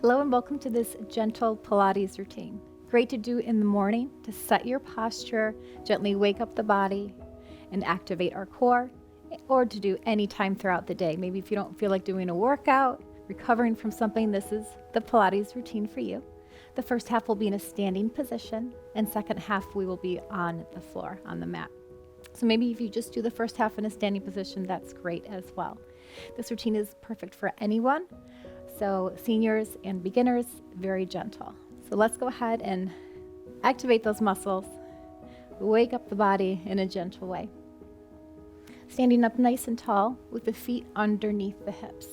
Hello and welcome to this gentle Pilates routine. Great to do in the morning to set your posture, gently wake up the body, and activate our core, or to do any time throughout the day. Maybe if you don't feel like doing a workout, recovering from something, this is the Pilates routine for you. The first half will be in a standing position, and second half we will be on the floor, on the mat. So maybe if you just do the first half in a standing position, that's great as well. This routine is perfect for anyone. So seniors and beginners, very gentle. So let's go ahead and activate those muscles, wake up the body in a gentle way. Standing up nice and tall with the feet underneath the hips.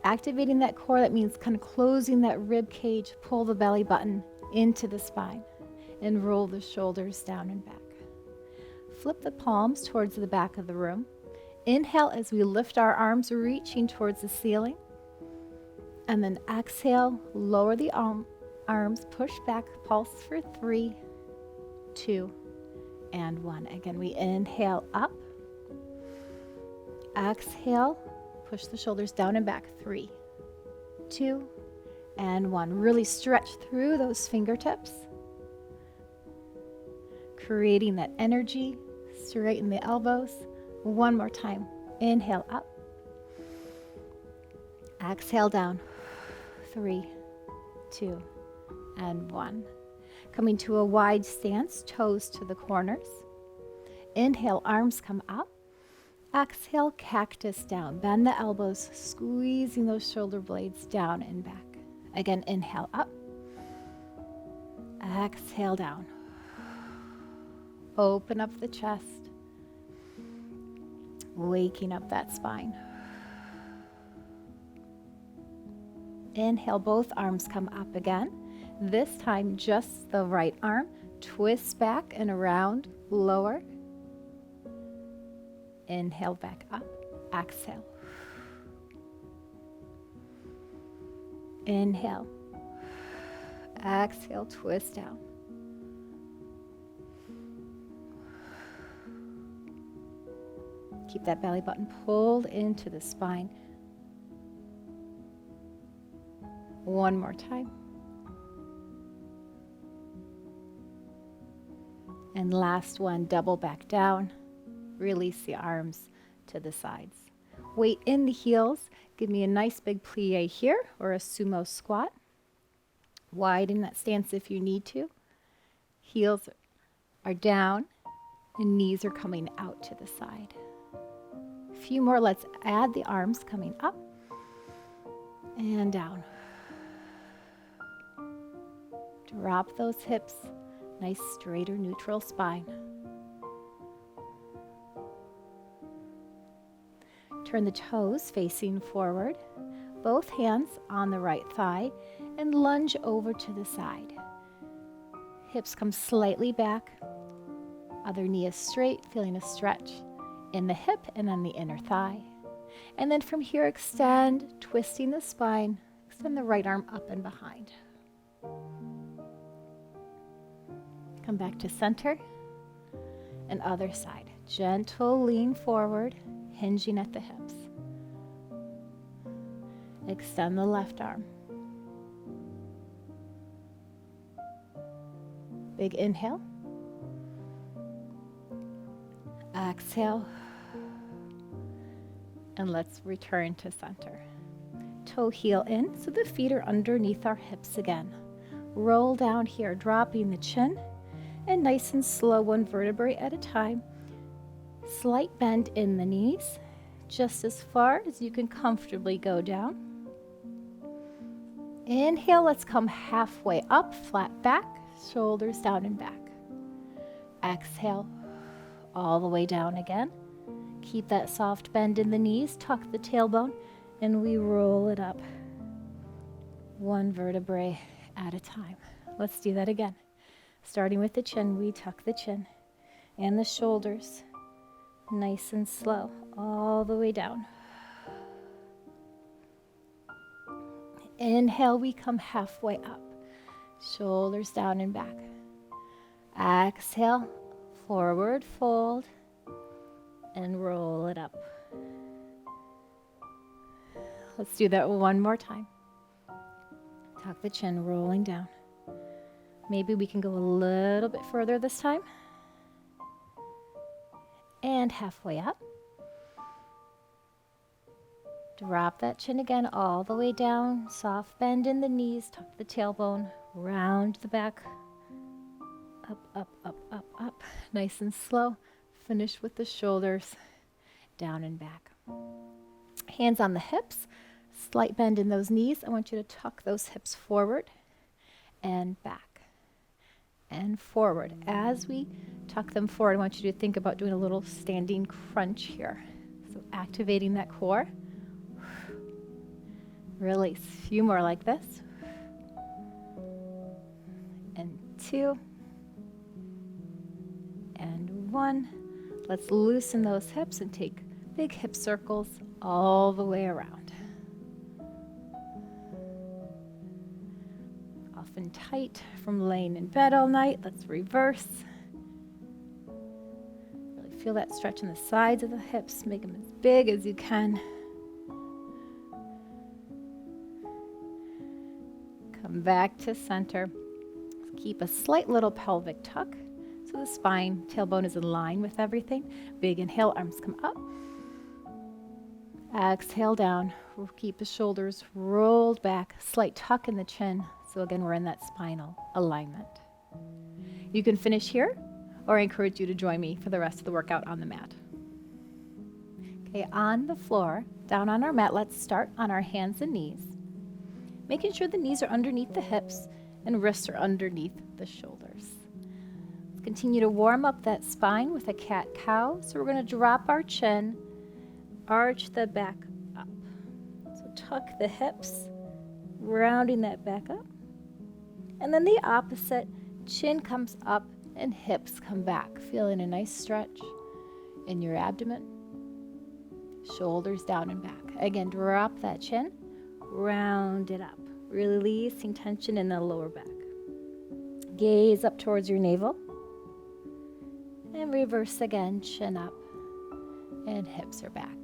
Activating that core, that means kind of closing that rib cage, pull the belly button into the spine and roll the shoulders down and back. Flip the palms towards the back of the room. Inhale as we lift our arms, reaching towards the ceiling. And then exhale, lower the arms, push back, pulse for 3, 2, and 1. Again, we inhale up. Exhale, push the shoulders down and back. 3, 2, and 1. Really stretch through those fingertips, creating that energy. Straighten the elbows. One more time. Inhale up. Exhale down. 3, 2, and 1. Coming to a wide stance, toes to the corners. Inhale, arms come up. Exhale, cactus down. Bend the elbows, squeezing those shoulder blades down and back. Again, inhale up. Exhale down. Open up the chest. Waking up that spine. Inhale, both arms come up again. This time, just the right arm. Twist back and around, lower. Inhale, back up. Exhale. Inhale. Exhale, twist down. Keep that belly button pulled into the spine. One more time. And last one, double back down. Release the arms to the sides. Weight in the heels. Give me a nice big plie here or a sumo squat. Widen that stance if you need to. Heels are down and knees are coming out to the side. A few more. Let's add the arms coming up and down. Drop those hips, nice straighter neutral spine. Turn the toes facing forward, both hands on the right thigh, and lunge over to the side. Hips come slightly back, other knee is straight, feeling a stretch in the hip and then the inner thigh. And then from here, extend, twisting the spine, extend the right arm up and behind. Come back to center and other side. Gentle lean forward, hinging at the hips. Extend the left arm. Big inhale. Exhale. And let's return to center. Toe heel in, so the feet are underneath our hips again. Roll down here, dropping the chin. And nice and slow, one vertebrae at a time. Slight bend in the knees, just as far as you can comfortably go down. Inhale, let's come halfway up, flat back, shoulders down and back. Exhale, all the way down again. Keep that soft bend in the knees, tuck the tailbone, and we roll it up. One vertebrae at a time. Let's do that again. Starting with the chin, we tuck the chin and the shoulders, nice and slow, all the way down. Inhale, we come halfway up, shoulders down and back. Exhale, forward fold, and roll it up. Let's do that one more time. Tuck the chin, rolling down. Maybe we can go a little bit further this time. And halfway up. Drop that chin again all the way down. Soft bend in the knees, tuck the tailbone, round the back. Up, up, up, up, up. Nice and slow. Finish with the shoulders, down and back. Hands on the hips, slight bend in those knees. I want you to tuck those hips forward and back and forward. As we tuck them forward, I want you to think about doing a little standing crunch here. So activating that core. Release. A few more like this. And 2. And 1. Let's loosen those hips and take big hip circles all the way around. Often tight from laying in bed all night. Let's reverse. Really feel that stretch in the sides of the hips. Make them as big as you can. Come back to center. Keep a slight little pelvic tuck. So the spine, tailbone is in line with everything. Big inhale, arms come up. Exhale down. We'll keep the shoulders rolled back. Slight tuck in the chin. So again, we're in that spinal alignment. You can finish here, or I encourage you to join me for the rest of the workout on the mat. Okay, on the floor, down on our mat, let's start on our hands and knees. Making sure the knees are underneath the hips and wrists are underneath the shoulders. Let's continue to warm up that spine with a cat-cow. So we're going to drop our chin, arch the back up. So tuck the hips, rounding that back up. And then the opposite, chin comes up and hips come back. Feeling a nice stretch in your abdomen, shoulders down and back. Again, drop that chin, round it up, releasing tension in the lower back. Gaze up towards your navel. And reverse again, chin up and hips are back.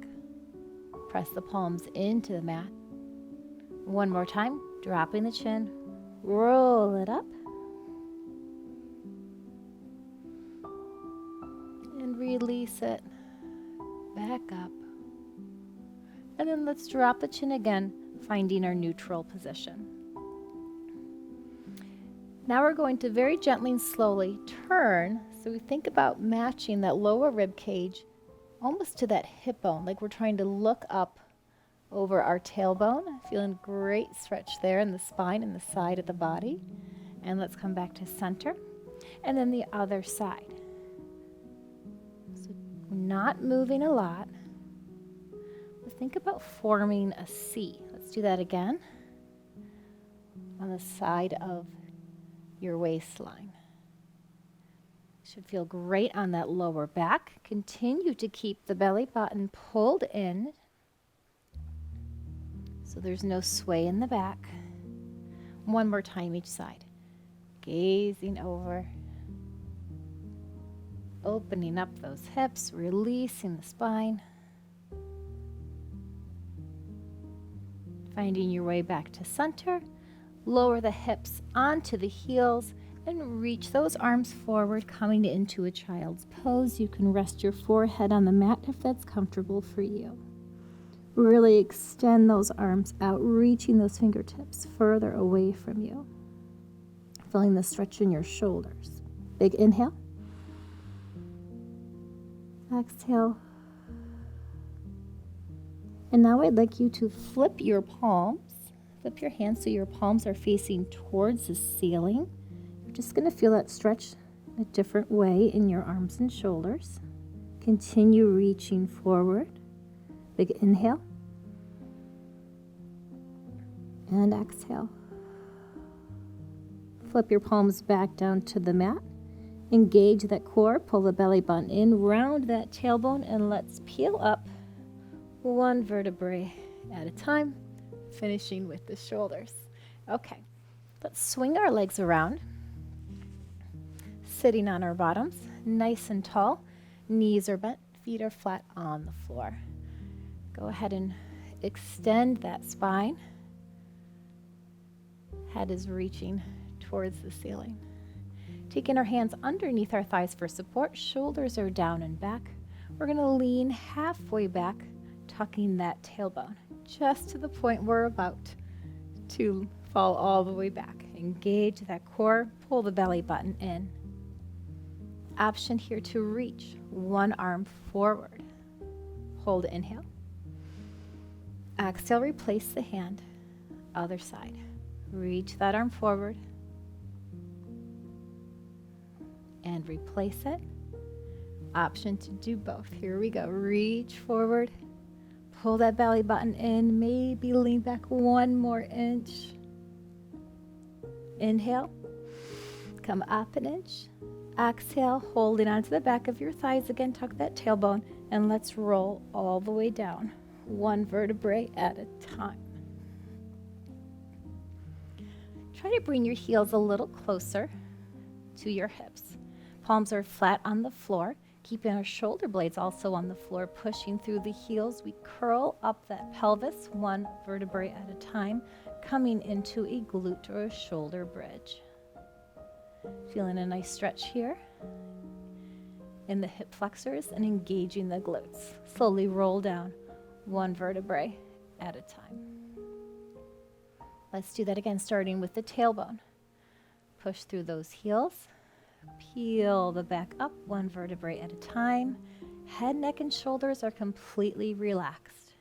Press the palms into the mat. One more time, dropping the chin, roll it up. And release it back up. And then let's drop the chin again, finding our neutral position. Now we're going to very gently and slowly turn. So we think about matching that lower rib cage almost to that hip bone, like we're trying to look up over our tailbone. Feeling great stretch there in the spine and the side of the body. And let's come back to center. And then the other side. So not moving a lot. But think about forming a C. Let's do that again. On the side of your waistline. Should feel great on that lower back. Continue to keep the belly button pulled in so there's no sway in the back. One more time each side. Gazing over. Opening up those hips, releasing the spine. Finding your way back to center. Lower the hips onto the heels and reach those arms forward, coming into a child's pose. You can rest your forehead on the mat if that's comfortable for you. Really extend those arms out, reaching those fingertips further away from you. Feeling the stretch in your shoulders. Big inhale. Exhale. And now I'd like you to flip your palms. Flip your hands so your palms are facing towards the ceiling. You're just going to feel that stretch in a different way in your arms and shoulders. Continue reaching forward. Big inhale. And exhale. Flip your palms back down to the mat. Engage that core. Pull the belly button in. Round that tailbone. And let's peel up one vertebrae at a time. Finishing with the shoulders. Okay, let's swing our legs around. Sitting on our bottoms, nice and tall. Knees are bent, feet are flat on the floor. Go ahead and extend that spine. Head is reaching towards the ceiling. Taking our hands underneath our thighs for support, shoulders are down and back. We're going to lean halfway back, tucking that tailbone just to the point we're about to fall all the way back. Engage that core, pull the belly button in. Option here to reach one arm forward. Hold, inhale. Exhale, replace the hand. Other side. Reach that arm forward. And replace it. Option to do both. Here we go. Reach forward. Pull that belly button in. Maybe lean back one more inch. Inhale. Come up an inch. Exhale, holding onto the back of your thighs again. Tuck that tailbone. And let's roll all the way down. One vertebrae at a time. Try to bring your heels a little closer to your hips. Palms are flat on the floor, keeping our shoulder blades also on the floor, pushing through the heels. We curl up that pelvis, one vertebrae at a time, coming into a glute or a shoulder bridge. Feeling a nice stretch here in the hip flexors and engaging the glutes. Slowly roll down, one vertebrae at a time. Let's do that again, starting with the tailbone. Push through those heels. Peel the back up, one vertebrae at a time. Head, neck, and shoulders are completely relaxed.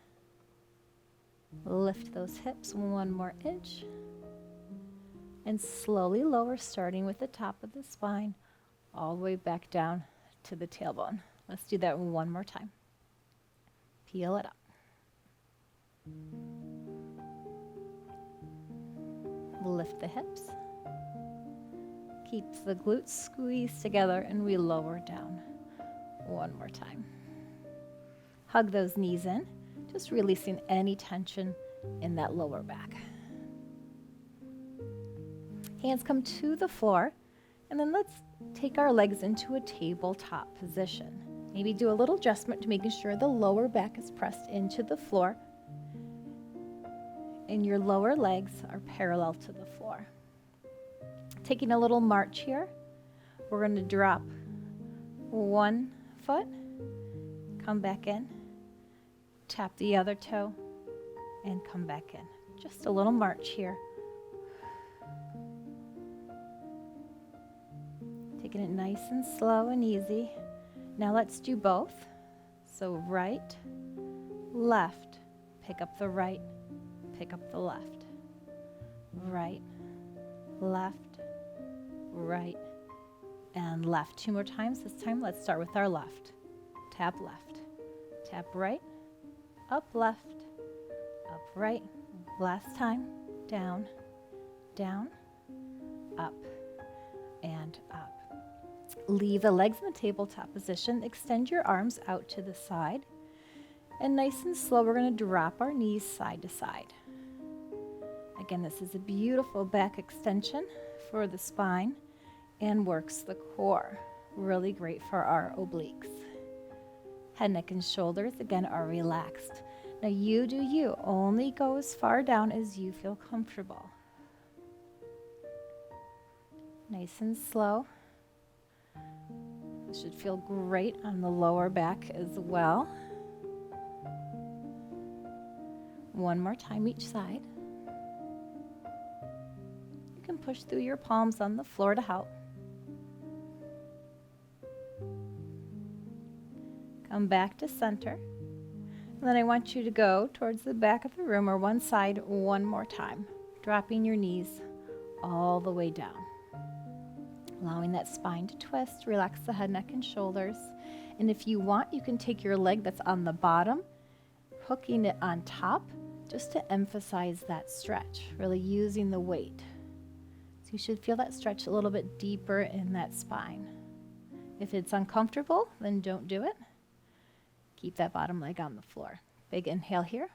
Lift those hips one more inch. And slowly lower, starting with the top of the spine, all the way back down to the tailbone. Let's do that one more time. Peel it up. Lift the hips. Keeps the glutes squeezed together, and we lower down. One more time. Hug those knees in, just releasing any tension in that lower back. Hands come to the floor, and then let's take our legs into a tabletop position. Maybe do a little adjustment to making sure the lower back is pressed into the floor, and your lower legs are parallel to the floor. Taking a little march here, we're going to drop one foot, come back in, tap the other toe, and come back in. Just a little march here. Taking it nice and slow and easy. Now let's do both. So right, left, pick up the right, pick up the left. Right, left, right, and left. Two more times. This time, let's start with our left. Tap left, tap right, up left, up right. Last time, down, down, up, and up. Leave the legs in the tabletop position. Extend your arms out to the side. And nice and slow, we're going to drop our knees side to side. Again, this is a beautiful back extension for the spine and works the core. Really great for our obliques. Head, neck, and shoulders, again, are relaxed. Now you do you. Only go as far down as you feel comfortable. Nice and slow. This should feel great on the lower back as well. One more time each side. You can push through your palms on the floor to help. Come back to center. And then I want you to go towards the back of the room or one side one more time, dropping your knees all the way down. Allowing that spine to twist, relax the head, neck, and shoulders. And if you want, you can take your leg that's on the bottom, hooking it on top, just to emphasize that stretch, really using the weight. So you should feel that stretch a little bit deeper in that spine. If it's uncomfortable, then don't do it. Keep that bottom leg on the floor. Big inhale here.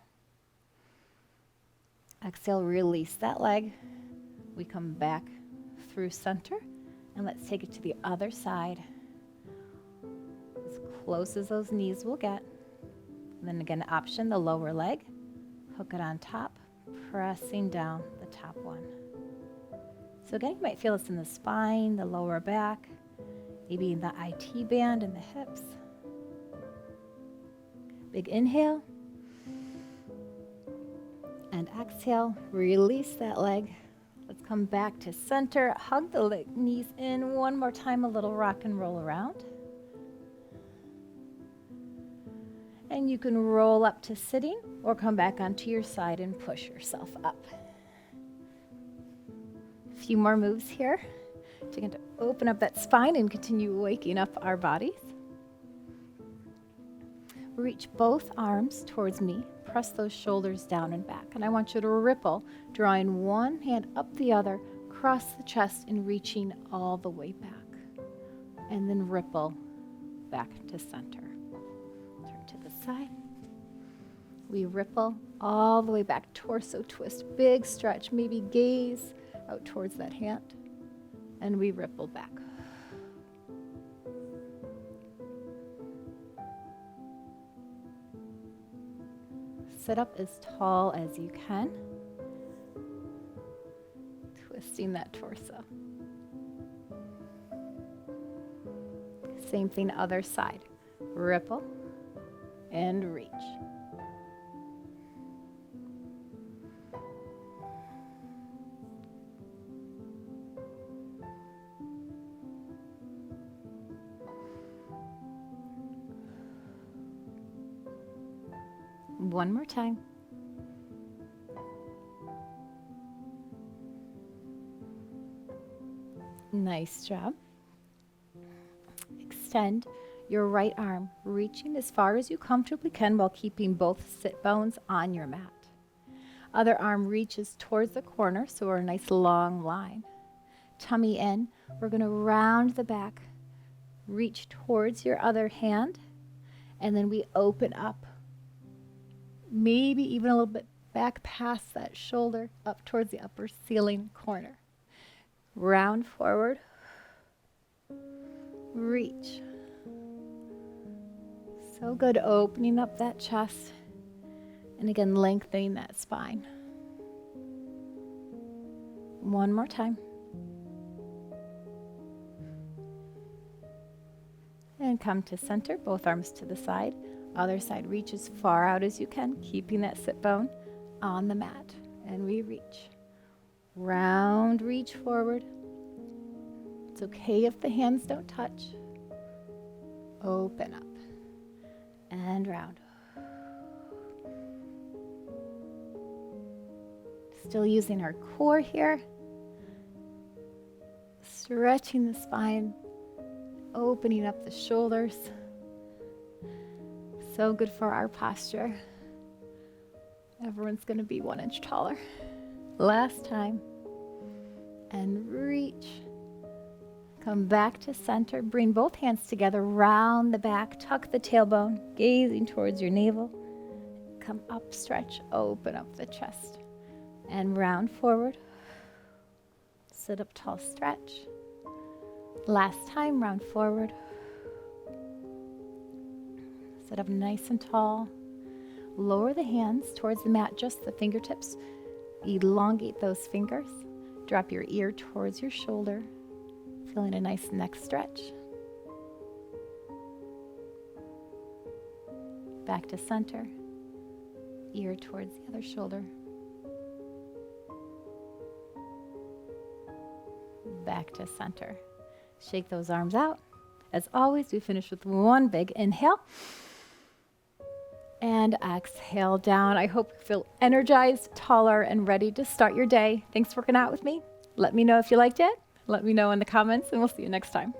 Exhale, release that leg. We come back through center, and let's take it to the other side. As close as those knees will get. And then again, option the lower leg. Hook it on top, pressing down the top one. So again, you might feel this in the spine, the lower back, maybe in the IT band and the hips. Big inhale. And exhale, release that leg. Let's come back to center. Hug the knees in one more time, a little rock and roll around. And you can roll up to sitting or come back onto your side and push yourself up. A few more moves here to open up that spine and continue waking up our bodies. Reach both arms towards me. Press those shoulders down and back. And I want you to ripple, drawing one hand up the other, across the chest and reaching all the way back. And then ripple back to center. Turn to the side. We ripple all the way back, torso twist, big stretch, maybe gaze out towards that hand. And we ripple back. Sit up as tall as you can, twisting that torso. Same thing, other side. Ripple and reach. One more time. Nice job. Extend your right arm, reaching as far as you comfortably can while keeping both sit bones on your mat. Other arm reaches towards the corner, so we're a nice long line. Tummy in. We're going to round the back, reach towards your other hand, and then we open up. Maybe even a little bit back past that shoulder, up towards the upper ceiling corner. Round forward. Reach. So good, opening up that chest. And again, lengthening that spine. One more time. And come to center, both arms to the side. Other side, reach as far out as you can, keeping that sit bone on the mat. And we reach. Round, reach forward. It's okay if the hands don't touch. Open up. And round. Still using our core here. Stretching the spine. Opening up the shoulders. So good for our posture. Everyone's going to be 1 inch taller. Last time. And reach. Come back to center. Bring both hands together. Round the back. Tuck the tailbone. Gazing towards your navel. Come up, stretch. Open up the chest. And round forward. Sit up tall, stretch. Last time, round forward. Sit up nice and tall. Lower the hands towards the mat, just the fingertips. Elongate those fingers. Drop your ear towards your shoulder. Feeling a nice neck stretch. Back to center. Ear towards the other shoulder. Back to center. Shake those arms out. As always, we finish with one big inhale. And exhale down. I hope you feel energized, taller, and ready to start your day. Thanks for working out with me. Let me know if you liked it. Let me know in the comments, and we'll see you next time.